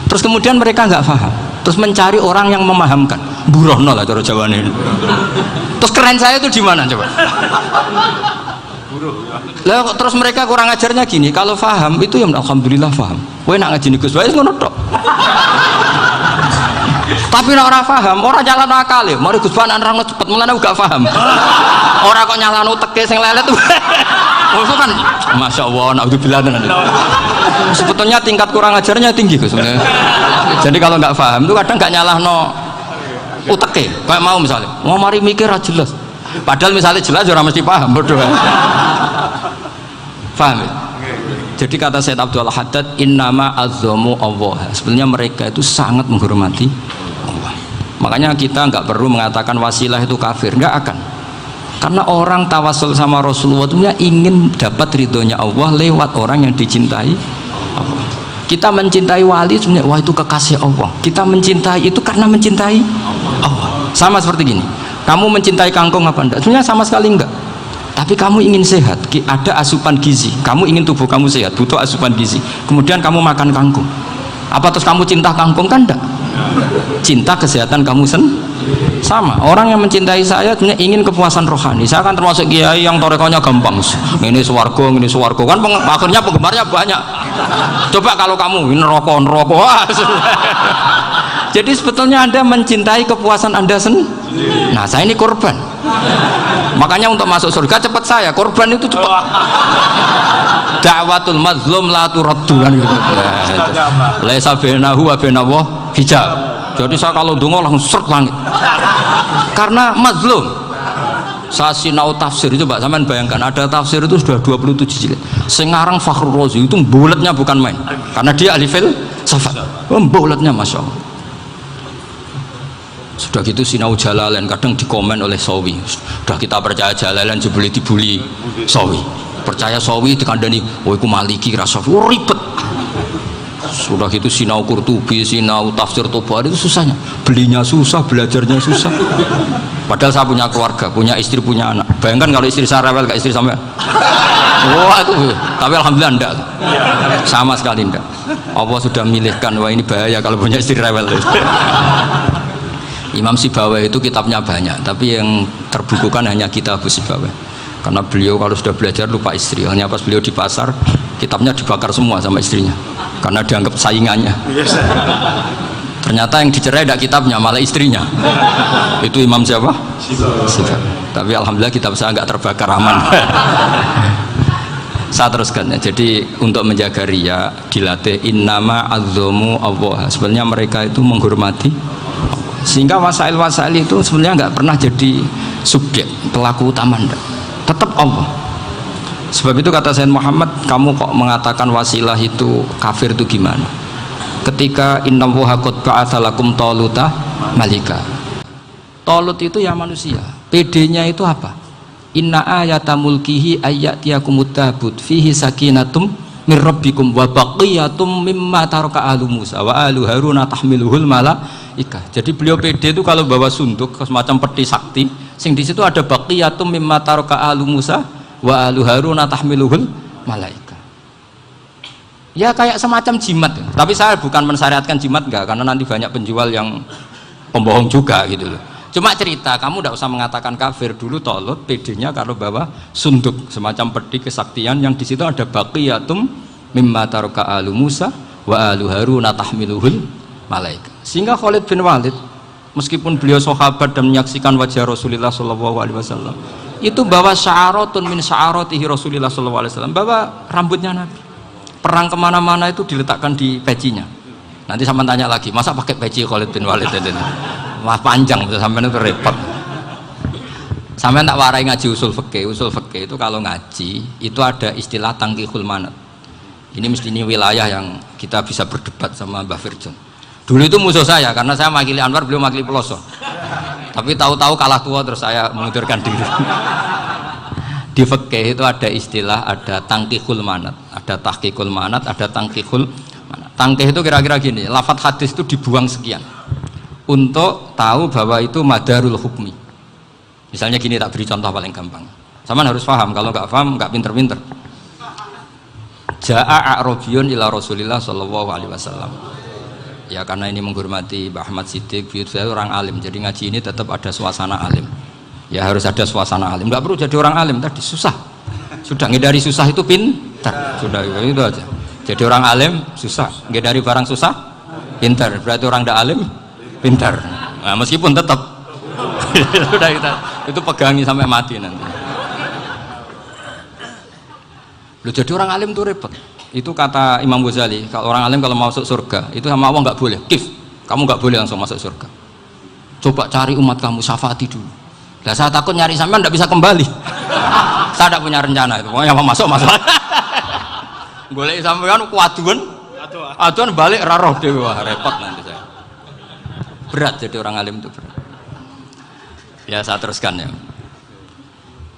A: Terus kemudian mereka nggak paham. Terus mencari orang yang memahamkan. Burohno lah cara Jawane. Terus keren saya itu di mana coba? Lah terus mereka kurang ajarnya gini, kalau paham itu ya alhamdulillah paham. Kowe nak ngaji Gus wae ngono tok. Tapi nek ora paham, ora nyalano akal ya. Mari Gus Banan nerangno cepet mulane gak paham. Ora kok nyalano teke sing lelet. Itu kan Masya Allah, naudzubillah tenan. Sebetulnya tingkat kurang ajarnya tinggi Gus. Jadi kalau nggak paham itu kadang nggak nyalahno uteke. Kayak mau misalnya, mau mari mikir ra jelas. Padahal misalnya jelas orang mesti paham, bodoh. Paham ya? Jadi kata Said Abdul Haddad, innama azzamu Allah. Sebenarnya mereka itu sangat menghormati Allah. Makanya kita nggak perlu mengatakan wasilah itu kafir, nggak akan. Karena orang tawasul sama Rasulullah itu ingin dapat ridhonya Allah lewat orang yang dicintai Allah. Kita mencintai wali sebenarnya, wah itu kekasih Allah. Kita mencintai itu karena mencintai Allah. Sama seperti gini, kamu mencintai kangkung apa enggak? Sebenarnya sama sekali enggak. Tapi kamu ingin sehat, ada asupan gizi. Kamu ingin tubuh kamu sehat, butuh asupan gizi. Kemudian kamu makan kangkung. Apa terus kamu cinta kangkung? Kan enggak. Cinta kesehatan kamu sama. Orang yang mencintai saya sebenarnya ingin kepuasan rohani. Saya kan termasuk kiai yang torekonya gampang. Ini swarga kan akhirnya penggemarnya banyak. Coba kalau kamu ini neraka. Wah, jadi sebetulnya Anda mencintai kepuasan Anda sendiri. Nah, saya ini korban. Makanya untuk masuk surga cepat saya, korban itu cepat. Da'watul mazlum la turaddu kan gitu. Laisa bainahu wa bainallah hijab. Jadi saya kalau dongo langsung seret langit. Karena mazlum. Saya sinau tafsir itu, Pak, sampean bayangkan ada tafsir itu sudah 27 jilid. Sengarang Fakhrul Razi itu bulatnya bukan main. Karena dia ahli filsafat. Bulatnya Masya Allah. Sudah gitu sinau Jalalain kadang dikomen oleh Sawi. Sudah kita percaya Jalalain jebule dibuli Sawi. Percaya Sawi dikandani, "Oh iku Maliki rasa ribet." Sudah gitu sinau Qurtubi, sinau tafsir Tobari itu susahnya. Belinya susah, belajarnya susah. Padahal saya punya keluarga, punya istri, punya anak. Bayangkan kalau istri saya rewel kayak istri sampai. Wah itu. Tapi alhamdulillah enggak. Sama sekali enggak. Allah sudah milihkan, wah ini bahaya kalau punya istri rewel. Imam Sibawai itu kitabnya banyak, tapi yang terbukukan hanya kitab Sibawai. Karena beliau kalau sudah belajar lupa istri. Hanya pas beliau di pasar, kitabnya dibakar semua sama istrinya. Karena dianggap saingannya. Ternyata yang dicerai tidak kitabnya, malah istrinya. Itu Imam siapa? Sibawai. Tapi alhamdulillah kitab saya nggak terbakar, aman. Saya teruskan ya. Jadi untuk menjaga riya dilatih innama azzamu Allah. Sebenarnya mereka itu menghormati, sehingga wasail-wasail itu sebenarnya nggak pernah jadi subjek pelaku utama, tetap Allah. Sebab itu kata Sayyid Muhammad, kamu kok mengatakan wasilah itu kafir itu gimana? Ketika innallaha qad ba'atsa lakum taluta malika. Talut itu ya manusia. PD-nya itu apa? Inna ayata mulkihi ayyatiyakumut tabut fihi sakinatum min rabbikum wa baqiyatum mimma taraka alu Musa wa alu Haruna tahmiluhul malaikah. Jadi beliau PD itu kalau bawa sunduk semacam peti sakti, sing di situ ada baqiyatum mimma taraka alu Musa wa alu Haruna tahmiluhul malaikah. Ya kayak semacam jimat. Tapi saya bukan mensyariatkan jimat enggak, karena nanti banyak penjual yang pembohong juga gitu loh. Cuma cerita, kamu tidak usah mengatakan kafir. Dulu Talut PD-nya kalau bawa sunduk semacam peti kesaktian yang di situ ada baqiyatum mimma taraka alu Musa wa alu Haruna tahmiluhul malaika. Sehingga Khalid bin Walid meskipun beliau sahabat dan menyaksikan wajah Rasulullah SAW, itu bawa sya'aratun min sya'aratihi Rasulullah SAW, bawa rambutnya Nabi. Perang kemana-mana itu diletakkan di pecinya. Nanti sama tanya lagi, masa pakai peci Khalid bin Walid itu? Wah panjang, sampai itu repot. Sampai tak warai ngaji usul fikih. Usul fikih itu kalau ngaji itu ada istilah tangkihul manat. Ini mesti ini wilayah yang kita bisa berdebat sama Mbah Firjon. Dulu itu musuh saya karena saya makili Anwar, beliau makili Peloso. Tapi tahu-tahu kalah tua terus saya mengundurkan diri. Di fikih itu ada istilah, ada tangkihul manat, ada tahqiqul manat, ada tangkihul manat. Tangkih itu kira-kira gini, lafadz hadis itu dibuang sekian untuk tahu bahwa itu madarul hukmi. Misalnya gini, tak beri contoh paling gampang. Sama harus paham, kalau nggak paham nggak pinter-pinter. Ja'a a'rabiyun ila Rasulillah sallallahu alaihi wasallam. Ya karena ini menghormati Mbah Ahmad Siddiq, saya orang alim, jadi ngaji ini tetap ada suasana alim. Ya harus ada suasana alim. Nggak perlu jadi orang alim tadi, susah. Sudah ngedari susah itu pintar. Sudah itu aja. Jadi orang alim susah, ngedari barang susah pintar. Berarti orang tidak alim pintar. Nah, meskipun tetap sudah itu pegangi sampai mati nanti. Loh, jadi orang alim itu repot. Itu kata Imam Ghazali, kalau orang alim kalau mau masuk surga itu sama Allah nggak boleh. Kif, kamu nggak boleh langsung masuk surga. Coba cari umat kamu, syafaati dulu. Nah, saya takut nyari sampean nggak bisa kembali. Saya tidak punya rencana itu. Pokoknya mau masuk. Golek sampean kuaduan. Aduan balik raroh dewe, wah repot nanti saya. Berat jadi orang alim itu berat. Ya saya teruskan ya.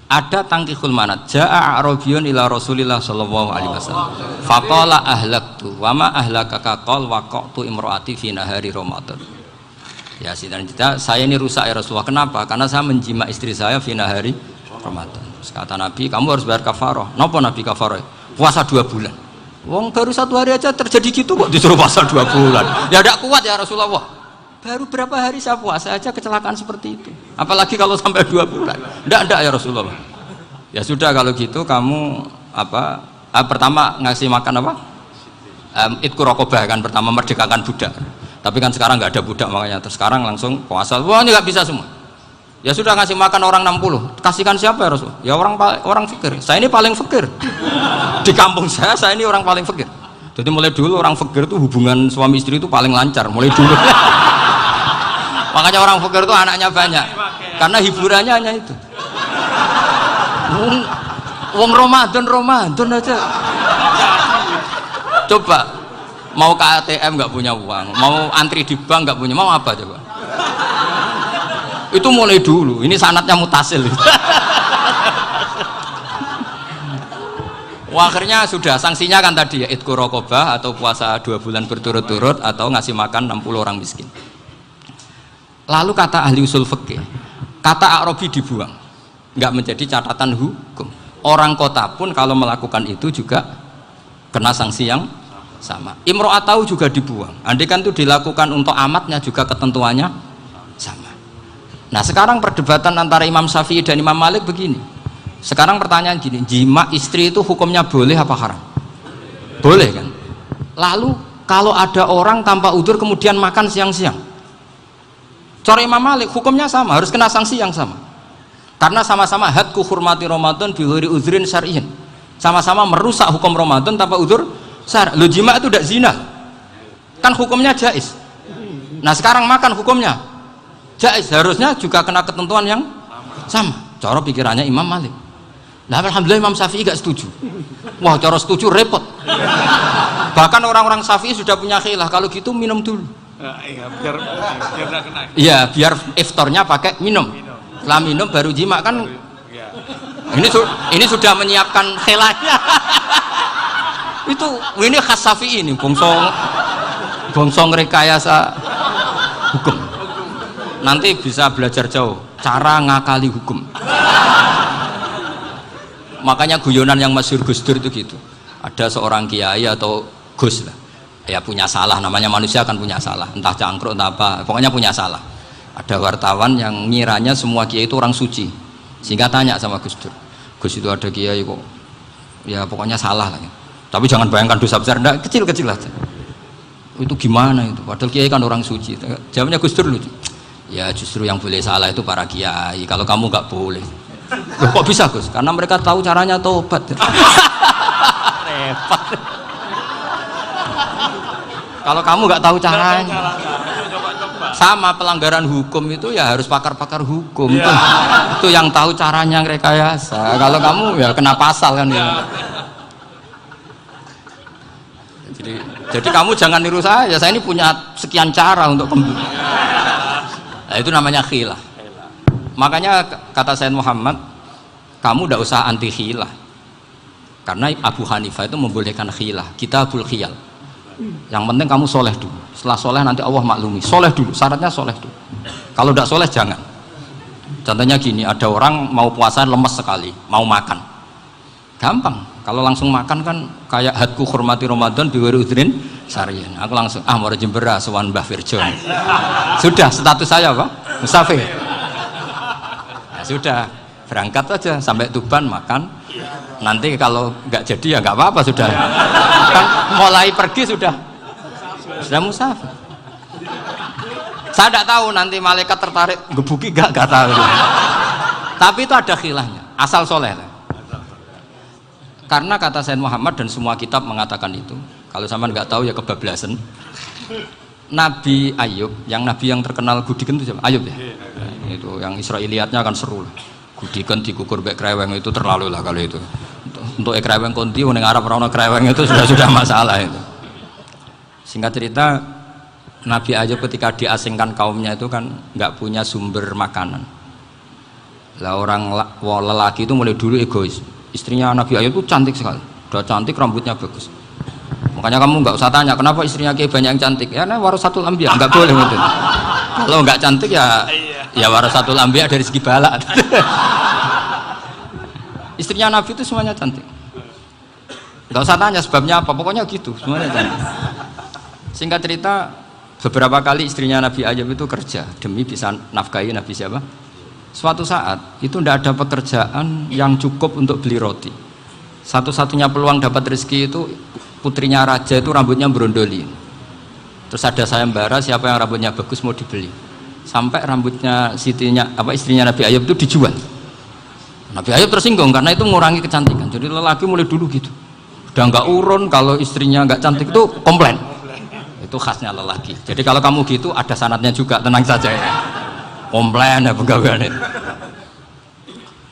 A: Ada tangkihul manat. Ja'a a'rabiyun ila Rasulillah sallallahu alaihi wasallam. Faqala ahlaktu wa ma ahlakaka qal waqa'tu imraati fi nahari Ramadan. Ya Sayyidina Jidah, saya ini rusak ya Rasulullah. Kenapa? Karena saya menjima istri saya fina hari Ramadan. Terus kata Nabi, kamu harus bayar kafarah. Napa Nabi kafarah? Puasa 2 bulan. Wong baru 1 hari aja terjadi gitu kok disuruh puasa 2 bulan. Ya tidak kuat ya Rasulullah. Baru berapa hari saya puasa aja kecelakaan seperti itu. Apalagi kalau sampai 2 bulan. Tidak ya Rasulullah. Ya sudah kalau gitu kamu pertama ngasih makan apa? Idku raqabah kan, pertama merdekakan budak. Tapi kan sekarang nggak ada budak, makanya terus sekarang langsung puasa. Wah ini nggak bisa semua. Ya sudah ngasih makan orang 60. Kasihkan siapa ya Rasul? Ya orang fakir. Saya ini paling fakir. Di kampung saya ini orang paling fakir. Jadi mulai dulu orang fakir itu hubungan suami istri itu paling lancar. Mulai dulu. Makanya orang fakir itu anaknya banyak. Karena hiburannya hanya itu. Wong Ramadan aja. Coba mau ke ATM nggak punya uang, mau antri di bank nggak punya, mau apa coba? Itu mulai dulu. Ini sanatnya mutasil. Wah, akhirnya sudah sanksinya kan tadi ya idku raqabah atau puasa 2 bulan berturut-turut atau ngasih makan 60 orang miskin. Lalu kata ahli usul fikih, kata Arabi dibuang, nggak menjadi catatan hukum. Orang kota pun kalau melakukan itu juga kena sanksi yang sama. Imro'atau juga dibuang. Andai kan itu dilakukan untuk amatnya juga ketentuannya sama. Nah sekarang perdebatan antara Imam Syafi'i dan Imam Malik begini. Sekarang pertanyaan gini, jima istri itu hukumnya boleh apa haram? Boleh kan? Lalu kalau ada orang tanpa udzur kemudian makan siang-siang, cara Imam Malik hukumnya sama, harus kena sanksi yang sama. Karena sama-sama hadku hurmati Ramadan bi ghairi udzrin syar'iyyin. Sama-sama merusak hukum Ramadan tanpa udzur syar'. Lo jima itu tidak zina. Kan hukumnya jaiz. Nah, sekarang makan hukumnya jaiz, harusnya juga kena ketentuan yang sama. Cara pikirannya Imam Malik. Nah, alhamdulillah Imam Syafi'i gak setuju. Wah, cara setuju repot. Bahkan orang-orang Syafi'i sudah punya khilaf, kalau gitu minum dulu.
C: Iya, biar gak kena.
A: Iya, biar iftarnya pakai minum. Setelah minum baru jima kan. Ini sudah menyiapkan khilafnya. Ini khas Syafi'i ini, bongsong rekayasa hukum. Nanti bisa belajar jauh cara ngakali hukum. Makanya guyonan yang masyhur Gus Dur itu gitu. Ada seorang kiai atau Gus lah, ya punya salah, namanya manusia kan punya salah, entah cangkruk entah apa, pokoknya punya salah. Ada wartawan yang ngiranya semua kiai itu orang suci, sehingga tanya sama Gus Dur, Gus itu ada kiai kok ya pokoknya salah lah ya. Tapi jangan bayangkan dosa besar, enggak, kecil-kecil aja. Itu gimana itu? Padahal kiai kan orang suci. Jawabnya Gus Dur lucu. Ya justru yang boleh salah itu para kiai. Kalau kamu nggak boleh. Loh, kok bisa Gus? Karena mereka tahu caranya tobat. Repot. Kalau kamu nggak tahu caranya. Sama pelanggaran hukum itu ya harus pakar-pakar hukum. Itu yang tahu caranya rekayasa. Kalau kamu ya kena pasal kan ya. Jadi kamu jangan niru saya ini punya sekian cara untuk kembali. Nah, itu namanya khilah. Makanya kata Sayyid Muhammad, kamu tidak usah anti khilah, karena Abu Hanifah itu membolehkan khilah, kitabul khiyal. Yang penting kamu soleh dulu, setelah soleh nanti Allah maklumi. Soleh dulu, syaratnya soleh dulu. Kalau tidak soleh jangan. Contohnya gini, ada orang mau puasa lemes sekali, mau makan, gampang. Kalau langsung makan kan kayak hadku hormati Ramadan biwari udrin syarian. Aku langsung mau jembera sowan Mbah Firjo. Sudah status saya apa? Musafir. Ya, sudah berangkat aja sampai Tuban makan. Nanti kalau nggak jadi ya nggak apa-apa sudah. Kan mulai pergi sudah musafir. Saya tidak tahu nanti malaikat tertarik gebuki nggak tahu. Tapi itu ada khilafnya. Asal soleh lah. Karena kata Sayyid Muhammad dan semua kitab mengatakan itu. Kalau sama nggak tahu ya kebablasan. Nabi Ayub, yang terkenal Gudiken itu siapa? Ayub ya. Itu yang Israiliyatnya akan seru lah. Gudiken dikukur bek kreweng itu terlalu lah kalau itu. Untuk kreweng konti ning Arab ora ono kreweng itu sudah masalah itu. Singkat cerita, Nabi Ayub ketika diasingkan kaumnya itu kan nggak punya sumber makanan. Lah orang lelaki itu mulai dulu egois. Istrinya Nabi Ayub itu cantik sekali, udah cantik, rambutnya bagus. Makanya kamu nggak usah tanya kenapa istrinya kayak banyak yang cantik. Ya, nah warasatul anbiya, nggak boleh gitu. Kalau nggak cantik ya ya warasatul anbiya dari segi balak. Istrinya Nabi itu semuanya cantik. Nggak usah tanya sebabnya apa, pokoknya gitu, semuanya cantik. Singkat cerita, beberapa kali istrinya Nabi Ayub itu kerja demi bisa nafkahi Nabi siapa? Suatu saat itu tidak ada pekerjaan yang cukup untuk beli roti. Satu-satunya peluang dapat rezeki itu putrinya raja itu rambutnya berondoli. Terus ada sayembara siapa yang rambutnya bagus mau dibeli. Sampai rambutnya istrinya Nabi Ayub itu dijual. Nabi Ayub tersinggung karena itu mengurangi kecantikan. Jadi lelaki mulai dulu gitu. Udah nggak urun kalau istrinya nggak cantik itu komplain. Itu khasnya lelaki. Jadi kalau kamu gitu ada sanatnya juga, tenang saja ya. Komplain ya pegawaian itu.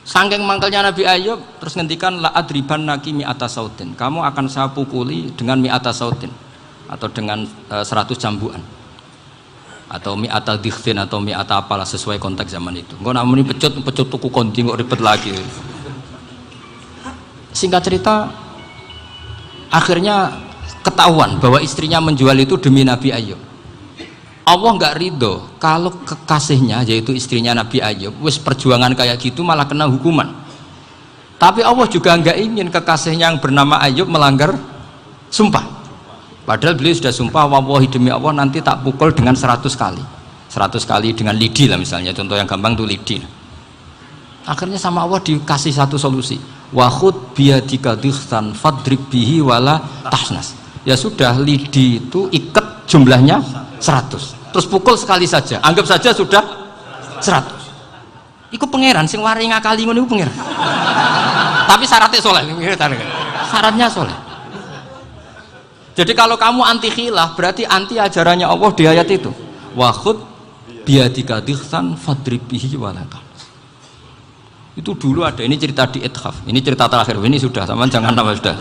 A: Saking mangkelnya Nabi Ayub terus ngendikan la adriban naki mi'ata sautin. Kamu akan saya pukuli dengan mi'ata sautin atau dengan 100 cambuan. Atau mi'ata dikhtin atau mi'ata apalah sesuai konteks zaman itu. Engko nak muni pecut tuku konti kok ribet lagi. Singkat cerita akhirnya ketahuan bahwa istrinya menjual itu demi Nabi Ayub. Allah nggak ridho kalau kekasihnya yaitu istrinya Nabi Ayub wis perjuangan kayak gitu malah kena hukuman. Tapi Allah juga nggak ingin kekasihnya yang bernama Ayub melanggar sumpah. Padahal beliau sudah sumpah, wallahi demi Allah nanti tak pukul dengan 100 kali 100 kali dengan lidi lah misalnya, contoh yang gampang tuh lidi. Akhirnya sama Allah dikasih satu solusi, wahud biyadika dikhtan fadrib bihi wala tahnas. Ya sudah, lidi itu ikat jumlahnya 100 terus pukul sekali saja, anggap saja sudah 100. Iku pangeran sing wari ngakali ngono iku pangeran. Tapi syaratnya soleh, syaratnya soleh. Jadi kalau kamu anti khilaf berarti anti ajarannya Allah di ayat itu. Wahud biyadika dikhtan fadrib bihi wala tahnas. Itu dulu ada, ini cerita di Ithaf, ini cerita terakhir, ini sudah, sama jangan tambah sudah.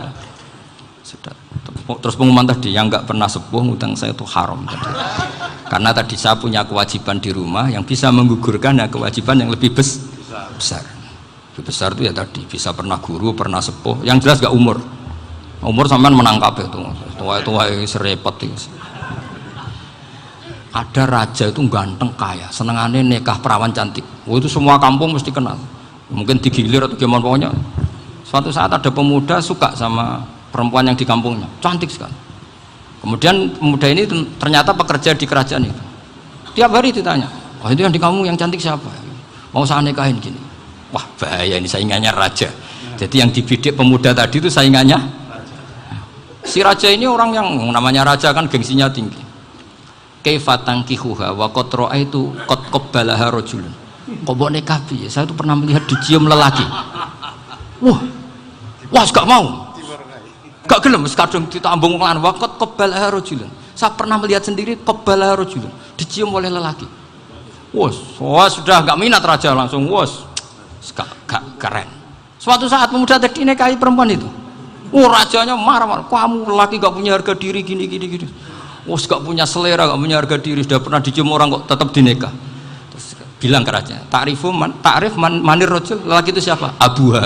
A: Terus pengumuman tadi yang nggak pernah sepuh ngutang saya itu haram tadi. Karena tadi saya punya kewajiban di rumah yang bisa menggugurkan ya kewajiban yang lebih besar. Lebih besar itu ya tadi bisa pernah guru, pernah sepuh, yang jelas gak umur sampean menang kabeh tuh, tua serepot itu. Ada raja itu ganteng kaya, senengannya nikah perawan cantik. Itu semua kampung mesti kenal. Mungkin digilir atau gimana pokoknya. Suatu saat ada pemuda suka sama perempuan yang di kampungnya, cantik sekali. Kemudian pemuda ini ternyata pekerja di kerajaan itu. Tiap hari ditanya, wah itu yang di kampung yang cantik siapa? Mau saya nikahin gini. Wah bahaya ini, saingannya raja. Jadi yang dibidik pemuda tadi itu saingannya. Si raja ini orang yang namanya raja kan gengsinya tinggi. Kaifatang kihuha wa kotroa itu kot kobbalaha rojulun. Kok mau nikah piye? Saya itu pernah melihat dicium lelaki. Wah gak mau. Gak gelem kadung ditambung lan waqat qabbalaha rajulun. Saya pernah melihat sendiri qabbalaha rajulun, dicium oleh lelaki. Wah sudah gak minat raja langsung gak keren. Suatu saat pemuda tadi nikahi perempuan itu. Rajanya marah-marah, kamu lelaki gak punya harga diri gini. Gak punya selera, gak punya harga diri, sudah pernah dicium orang kok tetap dinikah. Terus bilang ke raja, ta'rif manir rajul, lelaki itu siapa? Abuha.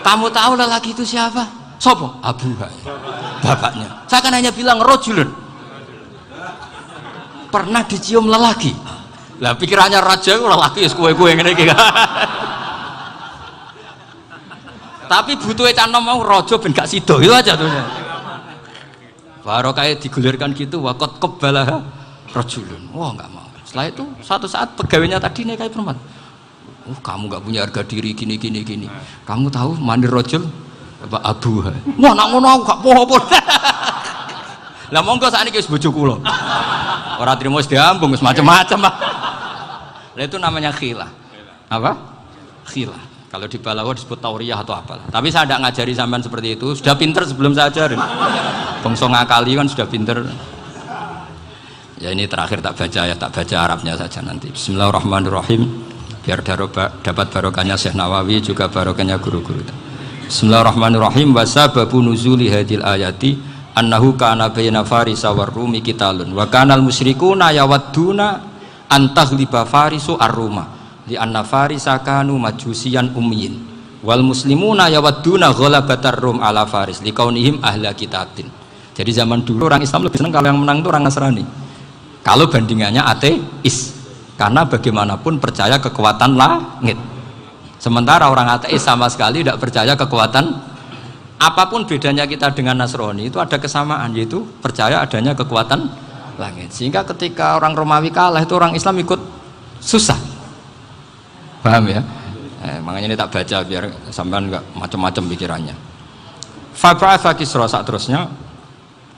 A: Kamu tahu lelaki itu siapa? Sopo? Abuha, bapaknya. Saya kan hanya bilang rojulun, pernah dicium lelaki. Lah pikirannya raja itu lelaki ya kue-kue ngene iki. Tapi butuhnya canom mau rojo ben gak sido itu aja tuh. Baru kayak digulirkan gitu, wakot qabalaha rojulun. Wah nggak mau. Setelah itu suatu saat pegawainya tadi nikahi perempuan. Kamu gak punya harga diri gini. Kamu tahu manir rojul apa abuha? Wah nak ngono aku gak poho-poho. Lah monggo sakniki wis bojo kula. Ora trimo wis diambung wis macam-macam. Lah itu namanya khilah. Apa? Khilah. Kalau di Balawa disebut tauriyah atau apalah. Tapi saya tidak ngajari sampean seperti itu. Sudah pinter sebelum saya ajarin. Bangsa ngakali kan sudah pinter. Ya ini terakhir tak baca Arabnya saja nanti. Bismillahirrahmanirrahim. Biar dapat barokahnya Syekh Nawawi juga barokahnya guru-guru. Bismillahirrahmanirrahim. Wasababu nuzuli hadil ayati annahu kana baina farisa war rumi qitalun wa kanal musyrikuna yawadduna antaghliba farisu ar-ruma li anna farisa kanu majusiyan ummiyin wal muslimuna yawadduna ghalabatar rum ala faris liqaunihim ahla kitabin. Jadi zaman dulu orang Islam lebih senang kalau yang menang itu orang Nasrani. Kalau bandingannya ateis, karena bagaimanapun percaya kekuatan langit. Sementara orang ateis sama sekali tidak percaya kekuatan. Apapun bedanya kita dengan Nasrani itu ada kesamaan, yaitu percaya adanya kekuatan langit. Sehingga ketika orang Romawi kalah itu orang Islam ikut susah. Paham ya? Makanya ini tak baca biar sampean nggak macam-macam pikirannya. Fab'atha Kisra saat terusnya,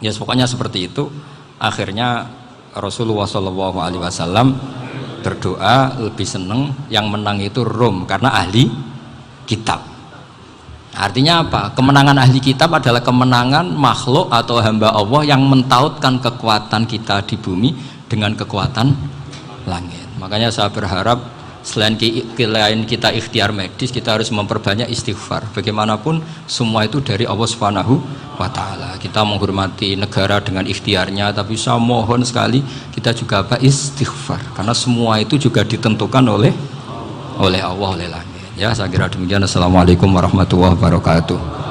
A: ya pokoknya seperti itu. Akhirnya Rasulullah SAW berdoa lebih seneng yang menang itu Rom karena ahli kitab. Artinya apa? Kemenangan ahli kitab adalah kemenangan makhluk atau hamba Allah yang mentautkan kekuatan kita di bumi dengan kekuatan langit. Makanya saya berharap selain kita ikhtiar medis, kita harus memperbanyak istighfar. Bagaimanapun semua itu dari Allah Subhanahu wa ta'ala. Kita menghormati negara dengan ikhtiarnya, tapi saya mohon sekali kita juga istighfar, karena semua itu juga ditentukan oleh Allah, oleh langit. Ya, saya kira demikian. Assalamualaikum warahmatullahi wabarakatuh.